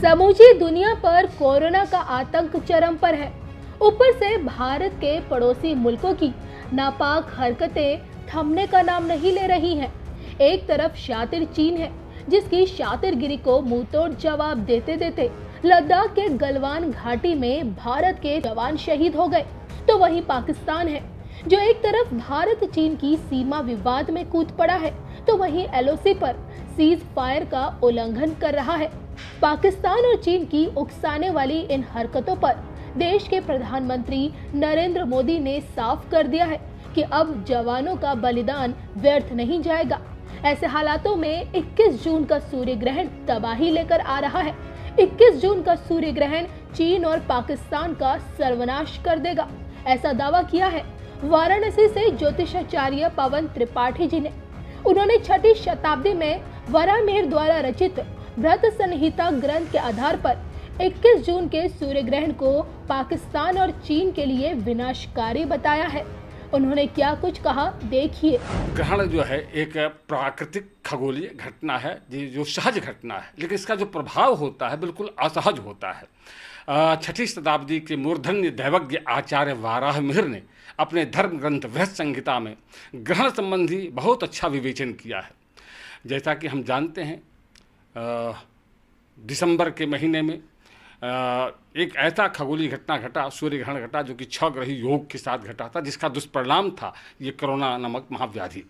समूची दुनिया पर कोरोना का आतंक चरम पर है। ऊपर से भारत के पड़ोसी मुल्कों की नापाक हरकतें थमने का नाम नहीं ले रही हैं। एक तरफ शातिर चीन है, जिसकी शातिरगिरी को मुंहतोड़ जवाब देते देते लद्दाख के गलवान घाटी में भारत के जवान शहीद हो गए, तो वहीं पाकिस्तान है जो एक तरफ भारत चीन की सीमा विवाद में कूद पड़ा है, तो वहीं एलओसी पर सीज फायर का उल्लंघन कर रहा है। पाकिस्तान और चीन की उकसाने वाली इन हरकतों पर देश के प्रधानमंत्री नरेंद्र मोदी ने साफ कर दिया है कि अब जवानों का बलिदान व्यर्थ नहीं जाएगा। ऐसे हालातों में 21 जून का सूर्य ग्रहण तबाही लेकर आ रहा है। 21 जून का सूर्य ग्रहण चीन और पाकिस्तान का सर्वनाश कर देगा, ऐसा दावा किया है वाराणसी से ज्योतिषाचार्य पवन त्रिपाठी जी ने। उन्होंने 6ठी शताब्दी में वराहमिहिर द्वारा रचित व्रत संहिता ग्रंथ के आधार पर 21 जून के सूर्य ग्रहण को पाकिस्तान और चीन के लिए विनाशकारी बताया है। उन्होंने क्या कुछ कहा, देखिए। ग्रहण जो है एक प्राकृतिक खगोलीय घटना है, जो सहज घटना है, लेकिन इसका जो प्रभाव होता है बिल्कुल असहज होता है। 6ठी शताब्दी के मूर्धन्य दैवज्ञ आचार्य वाराहमिहिर ने अपने धर्म ग्रंथ वृहत संहिता में ग्रहण संबंधी बहुत अच्छा विवेचन किया है। जैसा कि हम जानते हैं, दिसंबर के महीने में एक ऐसा खगोलीय घटना घटा, सूर्य ग्रहण घटा, जो कि 6 ग्रही योग के साथ घटा था, जिसका दुष्परिणाम था ये कोरोना नामक महाव्याधि।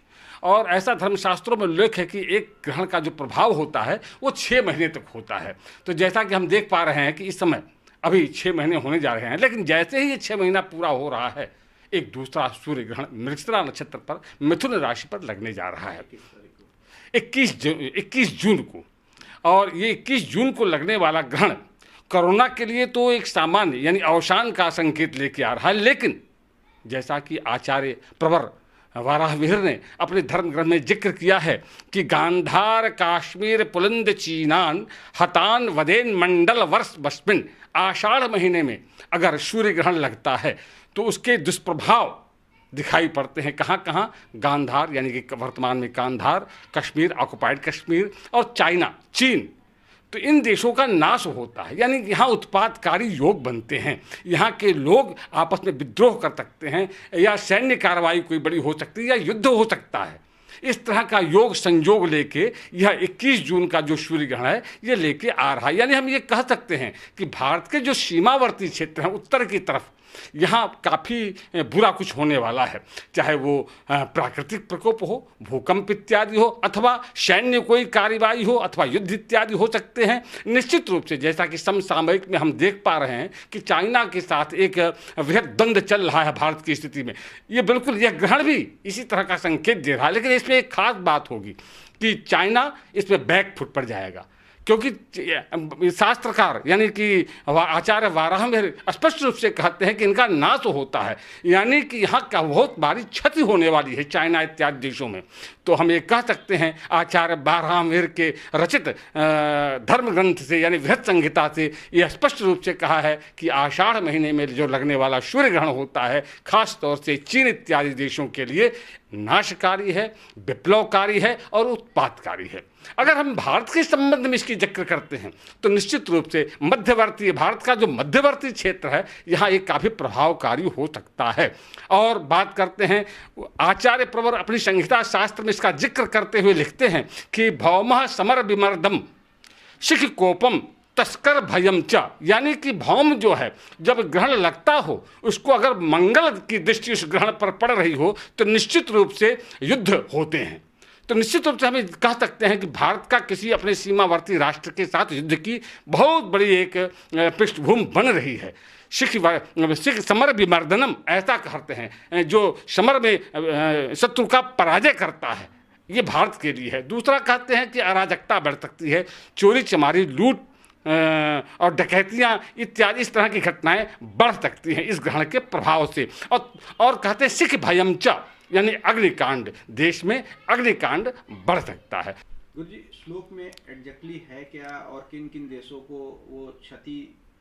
और ऐसा धर्मशास्त्रों में उल्लेख है कि एक ग्रहण का जो प्रभाव होता है वो 6 महीने तक होता है। तो जैसा कि हम देख पा रहे हैं कि इस समय अभी 6 महीने होने जा रहे हैं, लेकिन जैसे ही ये 6 महीना पूरा हो रहा है, एक दूसरा सूर्य ग्रहण मृगशिरा नक्षत्र पर मिथुन राशि पर लगने जा रहा है 21 जून को। और ये 21 जून को लगने वाला ग्रहण कोरोना के लिए तो एक सामान्य यानी अवसान का संकेत लेके आ रहा है, लेकिन जैसा कि आचार्य प्रवर वाराहमिहिर ने अपने धर्म ग्रंथ में जिक्र किया है कि गांधार काश्मीर पुलिंद चीनान हतान वदेन मंडल वर्ष बस्मिन, आषाढ़ महीने में अगर सूर्य ग्रहण लगता है तो उसके दुष्प्रभाव दिखाई पड़ते हैं। कहाँ कहाँ? गांधार यानी कि वर्तमान में गांधार, कश्मीर ऑक्युपाइड कश्मीर, और चाइना चीन। तो इन देशों का नाश होता है, यानी यहाँ उत्पादकारी योग बनते हैं। यहाँ के लोग आपस में विद्रोह कर सकते हैं, या सैन्य कार्रवाई कोई बड़ी हो सकती है, या युद्ध हो सकता है। इस तरह का योग संयोग लेके यह 21 जून का जो सूर्य ग्रहण है ये लेके आ रहा है। यानी हम ये कह सकते हैं कि भारत के जो सीमावर्ती क्षेत्र हैं उत्तर की तरफ, यहाँ काफ़ी बुरा कुछ होने वाला है। चाहे वो प्राकृतिक प्रकोप हो, भूकंप इत्यादि हो, अथवा सैन्य कोई कार्रवाई हो, अथवा युद्ध इत्यादि हो सकते हैं। निश्चित रूप से जैसा कि समसामयिक में हम देख पा रहे हैं कि चाइना के साथ एक वृहद द्वंद्व चल रहा है भारत की स्थिति में। ये बिल्कुल यह ग्रहण भी इसी तरह का संकेत दे रहा है, लेकिन इसमें एक खास बात होगी कि चाइना इसमें बैक फुट पर जाएगा, क्योंकि शास्त्रकार यानी कि आचार्य वाराहमिहिर स्पष्ट रूप से कहते हैं कि इनका नाश होता है, यानी कि यहाँ का बहुत भारी क्षति होने वाली है चाइना इत्यादि देशों में। तो हम ये कह सकते हैं आचार्य वाराहमिहिर के रचित धर्म ग्रंथ से यानी वृहत संहिता से यह स्पष्ट रूप से कहा है कि आषाढ़ महीने में जो लगने वाला सूर्य ग्रहण होता है, खास तौर से चीन इत्यादि देशों के लिए नाशकारी है, विप्लवकारी है और उत्पादकारी है। अगर हम भारत के संबंध में इसकी जिक्र करते हैं तो निश्चित रूप से मध्यवर्ती भारत का जो मध्यवर्ती क्षेत्र है यहाँ ये काफ़ी प्रभावकारी हो सकता है। और बात करते हैं, आचार्य प्रवर अपनी संहिता शास्त्र में इसका जिक्र करते हुए लिखते हैं कि भौमः समर विमर्दम शिख कोपम तस्कर भयम च, यानी कि भौम जो है जब ग्रहण लगता हो उसको अगर मंगल की दृष्टि उस ग्रहण पर पड़ रही हो तो निश्चित रूप से युद्ध होते हैं। तो निश्चित रूप से हम कह सकते हैं कि भारत का किसी अपने सीमावर्ती राष्ट्र के साथ युद्ध की बहुत बड़ी एक पृष्ठभूमि बन रही है। सिख समर विमर्दनम ऐसा कहते हैं, जो समर में शत्रु का पराजय करता है, ये भारत के लिए है। दूसरा कहते हैं कि अराजकता बढ़ सकती है, चोरी चमारी लूट और डकैतियाँ इत्यादि इस तरह की घटनाएं बढ़ सकती हैं इस ग्रहण के प्रभाव से। और कहते हैं सिख भयम च, यानी अग्निकांड, देश में अग्निकांड बढ़ सकता है। गुरु जी, श्लोक में एग्जैक्टली है क्या और किन किन देशों को वो क्षति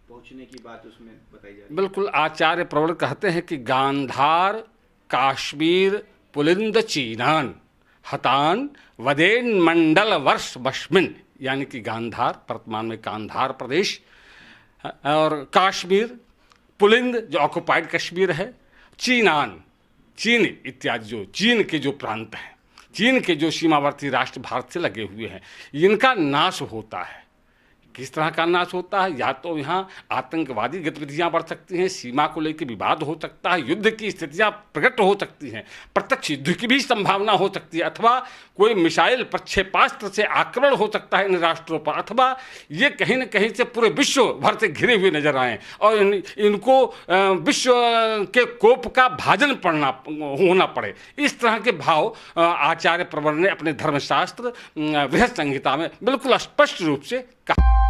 पहुंचने की बात उसमें बताई जाए? बिल्कुल, आचार्य प्रवर कहते हैं कि गांधार काश्मीर पुलिंद चीनान हतान वदेन मंडल वर्ष बश्मिन, यानी कि गांधार, वर्तमान में गांधार प्रदेश, और कश्मीर, पुलिंद जो ऑक्युपाइड कश्मीर है, चीनान, चीन इत्यादि जो चीन के जो प्रांत हैं, चीन के जो सीमावर्ती राष्ट्र भारत से लगे हुए हैं, इनका नाश होता है। किस तरह का नाश होता है? या तो यहाँ आतंकवादी गतिविधियाँ बढ़ सकती हैं, सीमा को लेकर विवाद हो सकता है, युद्ध की स्थितियाँ प्रकट हो सकती हैं, प्रत्यक्ष युद्ध की भी संभावना हो सकती है, अथवा कोई मिसाइल प्रक्षेपास्त्र से आक्रमण हो सकता है इन राष्ट्रों पर, अथवा ये कहीं न कहीं से पूरे विश्व भर से घिरे हुए नजर आएँ और इनको विश्व के कोप का भाजन होना पड़े। इस तरह के भाव आचार्य प्रवर ने अपने धर्मशास्त्र बृहत संहिता में बिल्कुल स्पष्ट रूप से कहा।